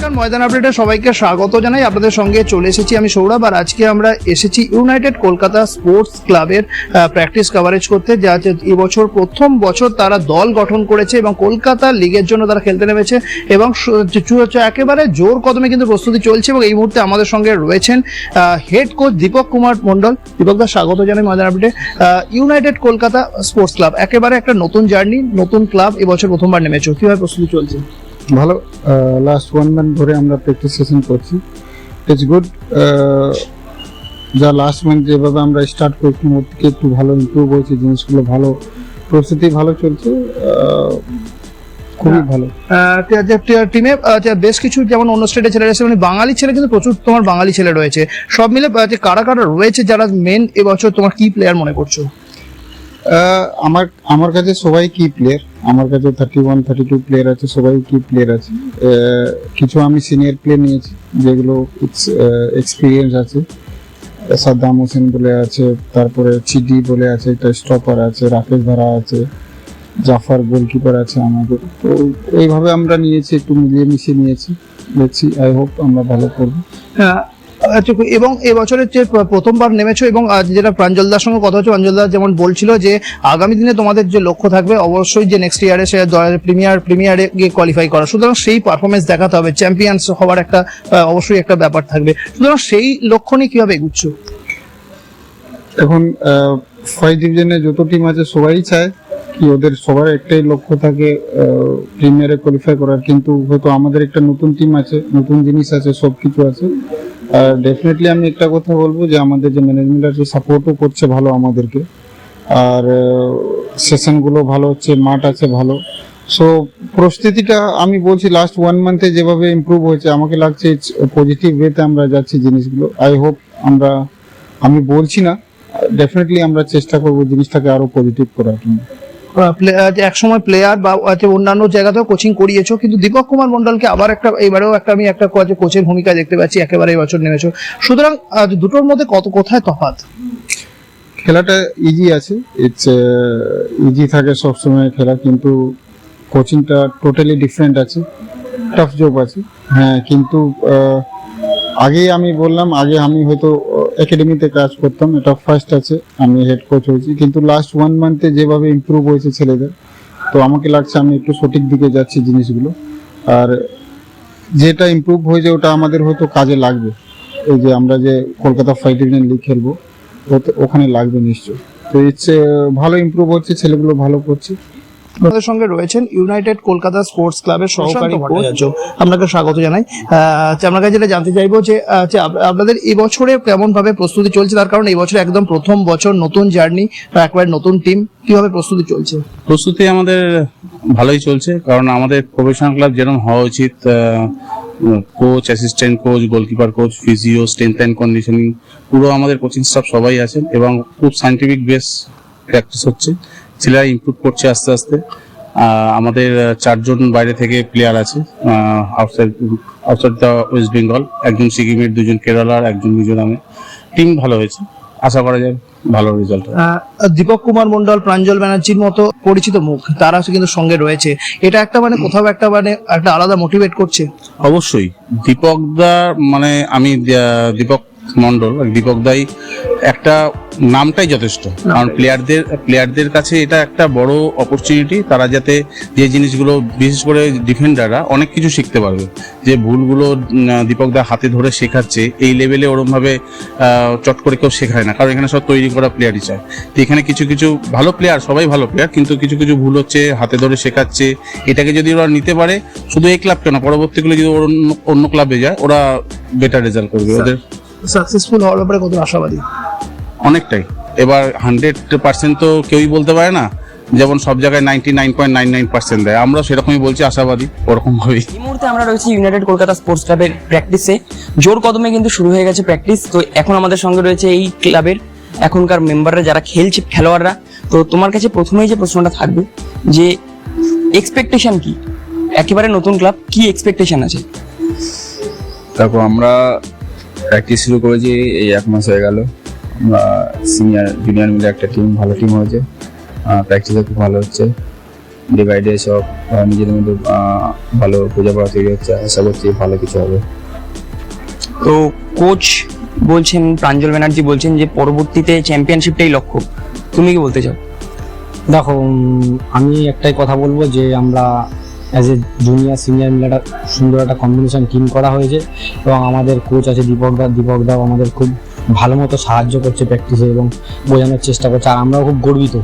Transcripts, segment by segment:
নমস্কার, ময়দান আপডেটে সবাইকে স্বাগত জানাই। আপনাদের সঙ্গে চলে এসেছি আমি সৌরভ, আর আজকে আমরা এসেছি ইউনাইটেড কলকাতা স্পোর্টস ক্লাবের প্র্যাকটিস কভারেজ করতে। যা এবছর প্রথম বছর তারা দল গঠন করেছে এবং কলকাতা লিগের জন্য তারা খেলতে নেমেছে এবং একেবারে জোর কদমে কিন্তু প্রস্তুতি চলছে। এবং এই মুহূর্তে আমাদের সঙ্গে রয়েছেন হেড কোচ দীপক কুমার মন্ডল। দীপকদা, স্বাগত জানাই ময়দান আপডেটে। ইউনাইটেড কলকাতা স্পোর্টস ক্লাব একেবারে একটা নতুন জার্নি, নতুন ক্লাব, এবছর প্রথমবার নেমেছে, কিভাবে প্রস্তুতি চলছে? ভালো, লাস্ট 1 মান্থ ধরে আমরা প্র্যাকটিস সেশন করছি। It's good. যা লাস্ট মান্থ যেভাবে আমরা স্টার্ট করছি ওর থেকে একটু ভালো ইমপ্রুভ হয়েছে, জিনিসগুলো ভালো, প্রস্তুতি ভালো চলছে, খুবই ভালো। টিমে বেশ কিছু যেমন অন্য স্টেটে ছেলে রয়েছে, মানে বাঙালি ছেলে কিন্তু প্রচুর তোমার বাঙালি ছেলে রয়েছে। সব মিলে কারা কারা রয়েছে যারা মেন এবছর তোমার কি প্লেয়ার মনে করছো? আমার কাছে সবাই কি প্লেয়ার, আমার কাছে 31-32 প্লেয়ার আছে, সবাই কি প্লেয়ার আছে। কিছু আমি সিনিয়র প্লেয়ার নিয়েছি যেগুলো এক্সপিরিয়েন্স আছে। সাদ্দাম হোসেন বলে আছে, তারপরে চিডি বলে আছে, একটা স্টপার আছে, রাকেশ ধারা আছে, জাফর গোলকিপার আছে আমাদের। তো এইভাবে আমরা নিয়েছি, একটু মিলিয়ে মিশিয়ে নিয়েছি। দেখছি, আই হোপ আমরা ভালো করবো। এবং এবছরের যে প্রথমবার নেমেছো এবং যেটা প্রাঞ্জলদার সঙ্গে কথা হচ্ছে, প্রাঞ্জলদা যেমন বলছিল যে আগামী দিনে তোমাদের যে লক্ষ্য থাকবে অবশ্যই যে নেক্সট ইয়ারে সে প্রিমিয়ারে গিয়ে কোয়ালিফাই করা, সুতরাং সেই পারফরমেন্স দেখাতে হবে, চ্যাম্পিয়ন্স হওয়ার একটা অবশ্যই একটা ব্যাপার থাকবে, সুতরাং সেই লক্ষ্য নিয়ে কিভাবে এগুচ্ছ? এখন 5 ডিভিশনে যত টিম আছে সবাই চায় কি ওদের সবার একটাই লক্ষ্য থাকে প্রিমিয়ারে কোয়ালিফাই করার, কিন্তু হয়তো আমাদের একটা নতুন টিম আছে, নতুন জিনিস আছে, সব কিছু আছে। আর ডেফিনেটলি আমি একটা কথা বলবো যে আমাদের যে ম্যানেজমেন্ট আছে সাপোর্টও করছে ভালো আমাদেরকে, আর সেশনগুলো ভালো হচ্ছে, মাঠ আছে ভালো। সো প্রস্তুতিটা আমি বলছি লাস্ট 1 মান্থে যেভাবে ইমপ্রুভ হয়েছে আমাকে লাগছে পজিটিভ ওয়েতে আমরা যাচ্ছি জিনিসগুলো। আই হোপ আমি বলছি না, ডেফিনেটলি আমরা চেষ্টা করবো জিনিসটাকে আরো পজিটিভ করার জন্য। এক সময় প্লেয়ার বা অন্যান্য জায়গাতেও কোচিং করিয়েছো, কিন্তু দীপক কুমার মন্ডলকে আবার এবারেও আমি একটা কোচের ভূমিকা দেখতে পাচ্ছি, একেবারে এবছর নেমেছো, সুতরাং দুটোর মধ্যে কোথায় তফাৎ? খেলাটা ইজি আছে, ইটস ইজি থাকে সবসময় খেলা, কিন্তু কোচিংটা টোটালি ডিফারেন্ট আছে, টাফ জব আছে। হ্যাঁ, কিন্তু আগেই আমি বললাম, আগে আমি হয়তো একাডেমিতে কাজ করতাম, এটা ফার্স্ট আছে, আমি হেড কোচ হয়েছি, কিন্তু লাস্ট 1 মান্থে যেভাবে ইমপ্রুভ হয়েছে ছেলেদের, তো আমাকে লাগছে আমি একটু সঠিক দিকে যাচ্ছি জিনিসগুলো। আর যেটা ইমপ্রুভ হয়েছে ওটা আমাদের হয়তো কাজে লাগবে, এই যে আমরা যে কলকাতা 5 ডিভিশন লিগ খেলবো ওখানে লাগবে নিশ্চয়ই। তো ইচ্ছে ভালো ইমপ্রুভ হচ্ছে, ছেলেগুলো ভালো করছে। আমাদের সঙ্গে রয়েছেন ইউনাইটেড কলকাতা স্পোর্টস ক্লাবের সহকারী কোচ, আপনাকে স্বাগত জানাই। আপনার কাছে যেটা জানতে চাইবো যে আপনাদের এবছরে কেমন ভাবে প্রস্তুতি চলছে, তার কারণ এই বছর একদম প্রথম বছর, নতুন জার্নি, একেবারে নতুন টিম, কিভাবে প্রস্তুতি চলছে? প্রস্তুতি আমাদের ভালোই চলছে, কারণ আমাদের প্রফেশনাল ক্লাব যেরকম হওয়া উচিত, coach, assistant coach, goalkeeper coach, physio, strength and conditioning, পুরো আমাদের কোচিং স্টাফ সবাই আছেন এবং খুব সায়েন্টিফিক বেস প্র্যাকটিস হচ্ছে, ছেলেরা ইমপ্রুভ করছে আস্তে আস্তে। আমাদের 4 জন বাইরে থেকে প্লেয়ার আছে, আউটসাইড দ্য ওয়েস্ট বেঙ্গল, 1 জন সিকিমের, 2 জন কেরালার, 1 জন মিজোরামে। টিম ভালো হয়েছে, আশা করা যায় ভালো রেজাল্ট। দীপক কুমার মন্ডল, প্রাঞ্জল ব্যানার্জির মতো পরিচিত মুখ তারা কিন্তু সঙ্গে রয়েছে, এটা একটা কোথাও একটা আলাদা মোটিভেট করছে। অবশ্যই দীপক দা, আমি দীপক মন্ডল, দীপক দাই একটা নামটাই যথেষ্ট, কারণ প্লেয়ারদের কাছে এটা একটা বড় অপরচুনিটি, তারা যাতে যে জিনিসগুলো, বিশেষ করে ডিফেন্ডাররা অনেক কিছু শিখতে পারবে, যে ভুলগুলো দীপক দা হাতে ধরে শেখাচ্ছে, এই লেভেলে ওরম ভাবে চট করে কেউ শেখায় না, কারণ এখানে সব তৈরি করা প্লেয়ারই চায়। তো এখানে কিছু কিছু ভালো প্লেয়ার, সবাই ভালো প্লেয়ার, কিন্তু কিছু কিছু ভুল হচ্ছে, হাতে ধরে শেখাচ্ছে, এটাকে যদি ওরা নিতে পারে, শুধু এই ক্লাব কেন, পরবর্তীকালে যদি অন্য ক্লাবে যায় ওরা বেটার রেজাল্ট করবে। ওদের সাকসেসফুল হওয়ার ব্যাপারে কত আশাবাদী? অনেকটাই। এবার 100% তো কেউই বলতে পারে না, যেমন সব জায়গায় 99.99% দেয়, আমরা সেরকমই বলছি, আশাবাদী ওরকম ভাবেই। এই মুহূর্তে আমরা রয়েছি ইউনাইটেড কলকাতা স্পোর্টস ক্লাবের প্র্যাকটিসে, জোর কদমে কিন্তু শুরু হয়ে গেছে প্র্যাকটিস। তো এখন আমাদের সঙ্গে রয়েছে এই ক্লাবের এখনকার মেম্বাররা, যারা খেলছে, খেলোয়াড়রা। তো তোমার কাছে প্রথমেই যে প্রশ্নটা থাকবে যে এক্সপেকটেশন কি, একেবারে নতুন ক্লাব, কি এক্সপেকটেশন আছে? তারপর আমরা প্র্যাকটিস শুরু করেছি এই 1 মাস হয়ে গেল, আমরা সিনিয়র জুনিয়র মিলে একটা টিম, ভালো টিম হয়েছে, প্র্যাকটিসে খুব ভালো হচ্ছে। ডে বাই ডে সব নিজেদের মধ্যে ভালো বোঝাপড়া তৈরি হচ্ছে, আশা করছি ভালো কিছু হবে। তো কোচ বলছেন, প্রাঞ্জল ব্যানার্জি বলছেন যে পরবর্তীতে চ্যাম্পিয়নশিপটাই লক্ষ্য, তুমি কি বলতে চাও? দেখো, আমি একটাই কথা বলবো যে আমরা অ্যাজ এ জুনিয়র সিনিয়র মিলে একটা সুন্দর একটা কম্বিনেশন টিম করা হয়েছে এবং আমাদের কোচ আছে দীপকদাও আমাদের খুব ভালো মতো সাহায্য করছে প্র্যাকটিসে এবং বোঝানোর চেষ্টা করছে। আর আমরাও খুব গর্বিত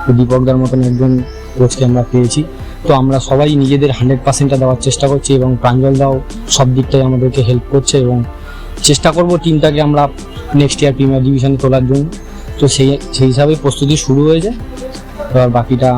যে দীপকদার মতন একজন কোচকে আমরা পেয়েছি। তো আমরা সবাই নিজেদের 100%টা দেওয়ার চেষ্টা করছি এবং প্রাঞ্জলদাও সব দিকটাই আমাদেরকে হেল্প করছে এবং চেষ্টা করব টিমটাকে আমরা নেক্সট ইয়ার প্রিমিয়ার ডিভিশনে তোলার জন্য। তো সেই হিসাবেই প্রস্তুতি শুরু হয়েছে। এবার বাকিটা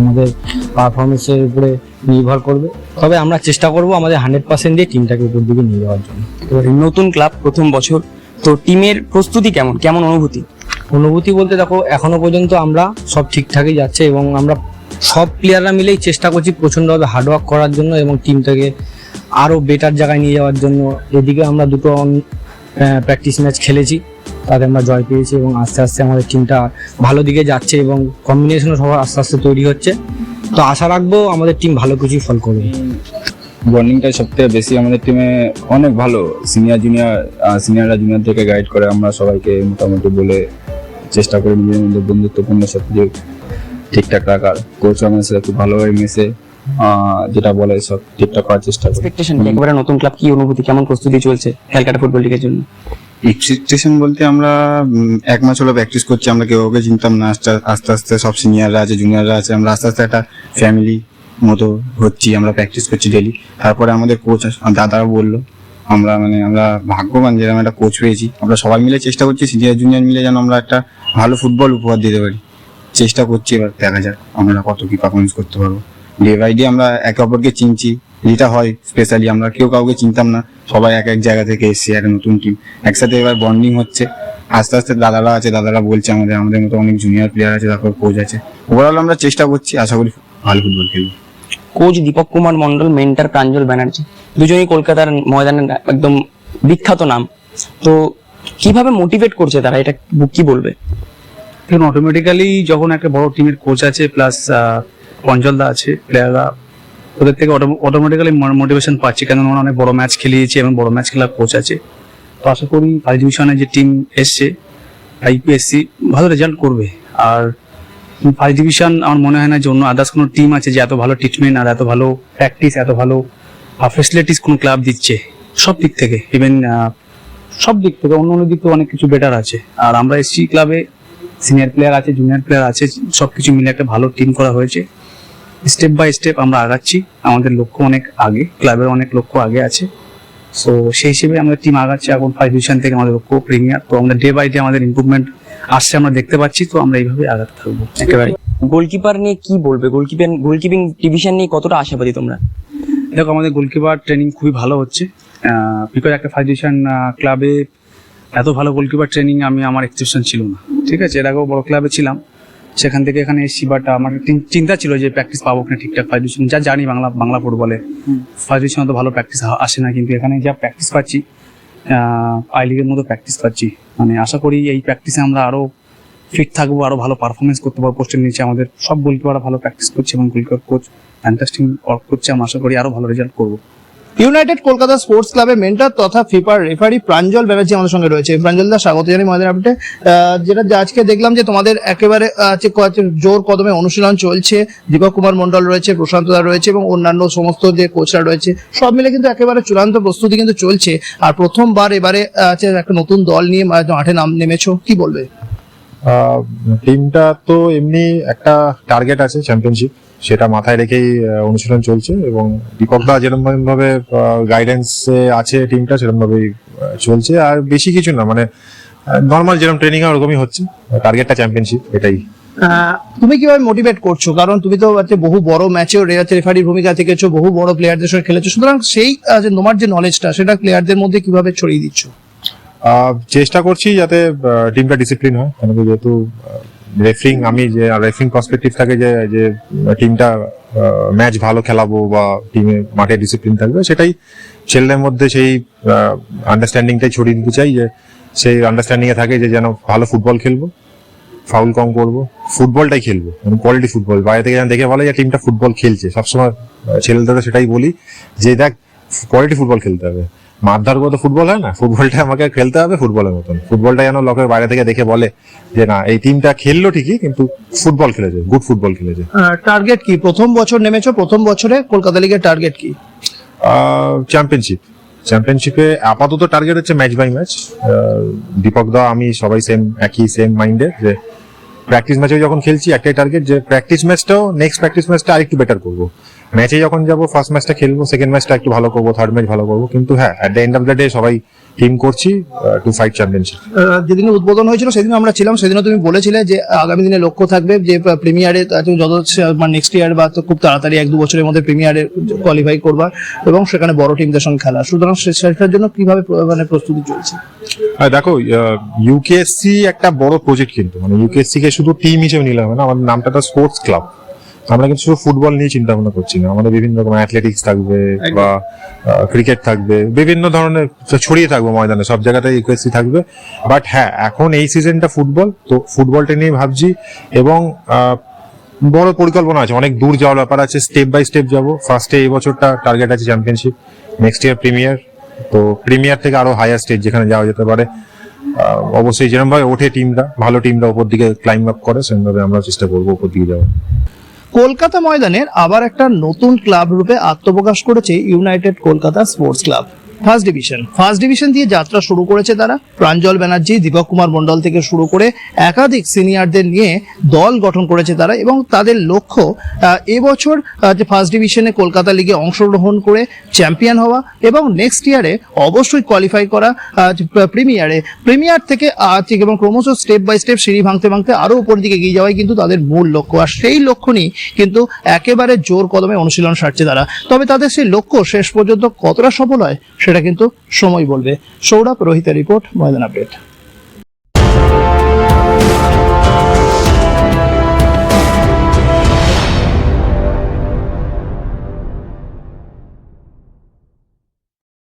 আমাদের পারফরমেন্সের উপরে নির্ভর করবে, তবে আমরা চেষ্টা করব আমাদের 100% দিয়ে টিমটাকে উপর দিকে নিয়ে যাওয়ার জন্য। এবারে নতুন ক্লাব, প্রথম বছর, তো টিমের প্রস্তুতি কেমন অনুভূতি? বলতে দেখো, এখনো পর্যন্ত আমরা সব ঠিকঠাকই যাচ্ছে এবং আমরা সব প্লেয়াররা মিলেই চেষ্টা করছি প্রচণ্ডভাবে হার্ডওয়ার্ক করার জন্য এবং টিমটাকে আরও বেটার জায়গায় নিয়ে যাওয়ার জন্য। এদিকে আমরা দুটো প্র্যাকটিস ম্যাচ খেলেছি, তাতে আমরা জয় পেয়েছি এবং আস্তে আস্তে আমাদের টিমটা ভালো দিকে যাচ্ছে এবং কম্বিনেশনও সবার আস্তে আস্তে তৈরি হচ্ছে। তো আশা রাখবো আমাদের টিম ভালো কিছুই ফল করবে। বন্ডিংটা সবথেকে বেশি আমাদের টিমে অনেক ভালো। সিনিয়ররা জুনিয়রদেরকে গাইড করে, আমরা সবাইকে মোটামুটি বলে চেষ্টা করি নিজেদের মধ্যে বন্ধুত্বপূর্ণ সব কিছু ঠিকঠাক রাখার। কোচ আমাদের সাথে খুব ভালোভাবে মিশে যেটা বলে সব ঠিকঠাক করার চেষ্টা করি। এক্সপেকটেশন একেবারে নতুন ক্লাব, কি অনুভূতি, কেমন প্রস্তুতি চলছে ক্যালকাটা ফুটবল লিগের জন্য? এক্সপেকটেশন বলতে আমরা 1 মাস হলো প্র্যাকটিস করছি, আমরা কেউ ওকে চিনতাম না। আস্তে আস্তে সব সিনিয়ররা আছে, জুনিয়ররা আছে, আমরা আস্তে আস্তে একটা ফ্যামিলি মতো হচ্ছি। আমরা প্র্যাকটিস করছি ডেলি। তারপরে আমাদের কোচ দাদারা বললো, আমরা ভাগ্যবান যে আমরা একটা কোচ পেয়েছি। আমরা সবাই মিলে চেষ্টা করছি সিনিয়র জুনিয়র মিলে যেন আমরা একটা ভালো ফুটবল উপহার দিতে পারি। চেষ্টা করছি, এবার দেখা যাক আমরা কত কি পারফরমেন্স করতে পারবো। ডে বাই ডে আমরা একে অপরকে চিনছি, যেটা হয় স্পেশালি আমরা কেউ কাউকে চিনতাম না, সবাই এক এক জায়গা থেকে এসেছি, একটা নতুন টিম একসাথে এবার বন্ডিং হচ্ছে। আস্তে আস্তে দাদারা বলছে আমাদের মতো অনেক জুনিয়র প্লেয়ার আছে, তারপর কোচ আছে। ওভারঅল আমরা চেষ্টা করছি, আশা করি ভালো ফুটবল খেলবো। কোচ দীপক কুমার মন্ডল, মেন্টর প্রাঞ্জল ব্যানার্জি, দুজনেই কলকাতার ময়দানের একদম বিখ্যাত নাম। তো কিভাবে মোটিভেট করছে তারা, এটা কি বলবে? দেখুন, অটোমেটিক্যালি যখন একটা বড় টিমের কোচ আছে প্লাস পঞ্চলদা আছে, প্লেয়াররা ওদের থেকে অটোমেটিক্যালি মোটিভেশন পাচ্ছে, কেন ওরা অনেক বড় ম্যাচ খেলিয়েছে এবং বড় ম্যাচ খেলার কোচ আছে। তো আশা করি ফার্স্ট ডিভিশনে যে টিম এসছে আইপিএসসি ভালো রেজাল্ট করবে। আর ফার্স্ট ডিভিশন আমার মনে হয় না যে অন্য আদার্স কোনো টিম আছে যে এত ভালো ট্রিটমেন্ট আর এত ভালো প্র্যাকটিস, এত ভালো ফেসিলিটিস কোনো ক্লাব দিচ্ছে সব দিক থেকে। ইভেন সব দিক থেকে অন্য দিক থেকে অনেক কিছু বেটার আছে। আর আমরা এসছি ক্লাবে, সিনিয়র প্লেয়ার আছে, জুনিয়র প্লেয়ার আছে, সবকিছু মিলে একটা ভালো টিম করা হয়েছে। স্টেপ বাই স্টেপ আমরা আগাচ্ছি, আমাদের লক্ষ্য অনেক আগে, ক্লাবের অনেক লক্ষ্য আগে আছে। সো সেই হিসেবে আমাদের টিম আগাচ্ছে। এখন ফার্স্ট ডিভিশন থেকে আমাদের লক্ষ্য প্রিমিয়ার। তো আমরা ডে বাই ডে আমাদের ইমপ্রুভমেন্ট আসছে, আমরা দেখতে পাচ্ছি। তো আমরা এইভাবে আগাতে থাকবো। একেবারে গোলকিপার নিয়ে কি বলবে? গোলকিপিং ডিভিশন নিয়ে কতটা আশাবাদী তোমরা? দেখো, আমাদের গোলকিপার ট্রেনিং খুবই ভালো হচ্ছে, বিকজ একটা ফার্স্ট ডিভিশন ক্লাবে এত ভালো গোলকিপার ট্রেনিং আমার এক্সপেকটেশন ছিল না। ঠিক আছে, এর আগেও বড় ক্লাবে ছিলাম, সেখান থেকে এখানে এসেছি। বাট আমার চিন্তা ছিল যে প্র্যাকটিস পাবো কিনা ঠিকঠাক ফার্স্ট ডিভিশন। যা জানি বাংলা ফুটবলে ফার্স্ট ডিভিশন তো ভালো প্র্যাকটিস আসে না, কিন্তু এখানে যা প্র্যাকটিস পাচ্ছি, আই লিগের মতো প্র্যাকটিস পাচ্ছি। আশা করি এই প্র্যাকটিসে আমরা আরো ফিট থাকবো, আরো ভালো পারফরমেন্স করতে পারবো। পোস্টের নিচে আমাদের সব গোলকিপাররা ভালো প্র্যাকটিস করছে এবং গোলকিপার কোচ ফ্যান্টাস্টিক ওয়ার্ক করছে। আমরা আশা করি আরো ভালো রেজাল্ট করবো। ইউনাইটেড কলকাতা স্পোর্টস ক্লাবের মেন্টর তথা ফিফার রেফারি প্রাঞ্জল ব্যানার্জি আমাদের সঙ্গে রয়েছে। প্রাঞ্জল দা, স্বাগত জানাই ময়দান আপডেটে। যেটা আজকে দেখলাম যে তোমাদের একেবারে জোর কদমে অনুশীলন চলছে, দীপক কুমার মন্ডল রয়েছে, প্রশান্ত দা রয়েছে এবং অন্যান্য সমস্ত যে কোচরা রয়েছে, সব মিলে কিন্তু একেবারে চূড়ান্ত প্রস্তুতি কিন্তু চলছে। আর প্রথমবার এবারে একটা নতুন দল নিয়ে মাঠে নেমেছো, কি বলবে? টিমটা তো এমনি একটা টার্গেট আছে চ্যাম্পিয়নশিপ, সেটা মাথায় রেখেই অনুশীলন চলছে এবং দীপকদা যেরকম ভাবে গাইডেন্স আছে টিমটা সেরকম ভাবেই চলছে। আর বেশি কিছু না, নর্মাল যেরকম ট্রেনিং ওরকমই হচ্ছে, টার্গেটটা চ্যাম্পিয়নশিপ, এটাই। তুমি কিভাবে মোটিভেট করছো? কারণ তুমি তো বহু বড় ম্যাচেও রেফারির ভূমিকা থেকেছো, বহু বড় প্লেয়ারদের সঙ্গে খেলেছো, সুতরাং সেই তোমার যে নলেজটা সেটা প্লেয়ারদের মধ্যে কিভাবে ছড়িয়ে দিচ্ছ? চেষ্টা করছি যাতে টিমটা ডিসিপ্লিন হয়, কেন কি যেহেতু রেফারিং পার্সপেক্টিভ থাকে যে টিমটা ম্যাচ ভালো খেলাবো বা টিমে মাঠে ডিসিপ্লিন থাকবে, সেটাই ছেলেদের মধ্যে সেই আন্ডারস্ট্যান্ডিংটাই ছড়িয়ে দিতে চাই, যে সেই আন্ডারস্ট্যান্ডিং এ থাকে যে যেন ভালো ফুটবল খেলবো ফাউল কম করবো, ফুটবলটাই খেলবো, মানে কোয়ালিটি ফুটবল। বাইরে থেকে যেন দেখে বলে যে টিমটা ফুটবল খেলছে, সবসময় ছেলেদের সেটাই বলি যে দেখ কোয়ালিটি ফুটবল খেলতে হবে, মারধার করে তো ফুটবল হয় না, ফুটবলটা আমাকে খেলতে হবে ফুটবলের মতন। ফুটবলটা যেন লোকের বাইরে থেকে দেখে বলে যে না এই টিমটা খেললো ঠিকই কিন্তু ফুটবল খেলেছে, গুড ফুটবল খেলেছে। টার্গেট কি? প্রথম বছর নেমেছো, প্রথম বছরে কলকাতা লিগের টার্গেট কি? চ্যাম্পিয়নশিপে আপাতত টার্গেট হচ্ছে ম্যাচ বাই ম্যাচ। দীপক দা আমি সবাই সেম মাইন্ডে যে প্র্যাকটিস ম্যাচে যখন খেলছি একটাই টার্গেট যে প্র্যাকটিস ম্যাচটাও নেক্সট প্র্যাকটিস ম্যাচটা আরেকটু বেটার করবো। ম্যাচে যখন যাবো ফার্স্ট ম্যাচটা খেলবো, সেকেন্ড ম্যাচটা একটু ভালো করবো, থার্ড ম্যাচ ভালো করবো, কিন্তু হ্যাঁ at the end of the day সবাই টিম করছি টু ফাইট চ্যাম্পিয়নশিপ। যেদিন উদ্বোধন হয়েছিল সেদিন আমরা ছিলাম, সেদিনও তুমি বলেছিলে যে আগামী দিনে লক্ষ্য থাকবে যে প্রিমিয়ারে যত নেক্সট ইয়ার বা খুব তাড়াতাড়ি 1-2 বছরের মধ্যে প্রিমিয়ারে কোয়ালিফাই করবা এবং সেখানে বড় টিমদের সঙ্গে খেলা। সুতরাং সেটার জন্য কিভাবে মানে প্রস্তুতি চলছে? দেখো ইউকেএসসি একটা বড় প্রজেক্ট, কিন্তু মানে ইউকেএসসি কে শুধু টিম হিসেবে নিলাম না, আমাদের নামটা তো স্পোর্টস ক্লাব। আমরা কিন্তু শুধু ফুটবল নিয়ে চিন্তা ভাবনা করছি না, আমাদের বিভিন্ন রকম অ্যাথলেটিক্স থাকবে বা ক্রিকেট থাকবে, বিভিন্ন ধরনের ছড়িয়ে থাকবে ময়দানে, সব জায়গাতে ইউকেএসসি থাকবে। বাট হ্যাঁ এখন এই সিজনটা ফুটবল, তো ফুটবলটা নিয়ে ভাবছি এবং বড় পরিকল্পনা আছে, অনেক দূর যাওয়ার ব্যাপার আছে, স্টেপ বাই স্টেপ যাবো। ফার্স্টে এই বছরটা টার্গেট আছে চ্যাম্পিয়নশিপ, নেক্সট ইয়ার প্রিমিয়ার, তো প্রিমিয়ার থেকে আরো হায়ার স্টেজ যেখানে যাওয়া যেতে পারে। অবশ্যই যেরকম ভাবে ওঠে টিমরা, ভালো টিমরা উপর দিকে ক্লাইম্ব আপ করে, সেরকম আমরা চেষ্টা করবো উপর দিকে যাওয়ার। কলকাতা ময়দানের আবার একটা নতুন ক্লাব রূপে আত্মপ্রকাশ করেছে United Kolkata sports club. First division দিয়ে যাত্রা শুরু করেছে তারা। প্রাঞ্জল ব্যানার্জি, দীপক কুমার মন্ডল থেকে শুরু করে একাধিক সিনিয়রদের নিয়ে দল গঠন করেছে তারা এবং তাদের লক্ষ্য এবছর যে ফার্স্ট ডিভিশনে কলকাতা লিগে অংশগ্রহণ করে চ্যাম্পিয়ন হওয়া এবং নেক্সট ইয়ারে অবশ্যই কোয়ালিফাই করা প্রিমিয়ার থেকে এবং ক্রমশ স্টেপ বাই স্টেপ সিঁড়ি ভাঙতে ভাঙতে আরো উপর দিকে এগিয়ে যাওয়াই কিন্তু তাদের মূল লক্ষ্য। আর সেই লক্ষ্য নিয়ে কিন্তু একেবারে জোর কদমে অনুশীলন সারছে তারা। তবে তাদের সেই লক্ষ্য শেষ পর্যন্ত কতটা সফল হয় সেটা কিন্তু সময় বলবে। সৌরভ, রোহিতের রিপোর্ট, ময়দান আপডেট।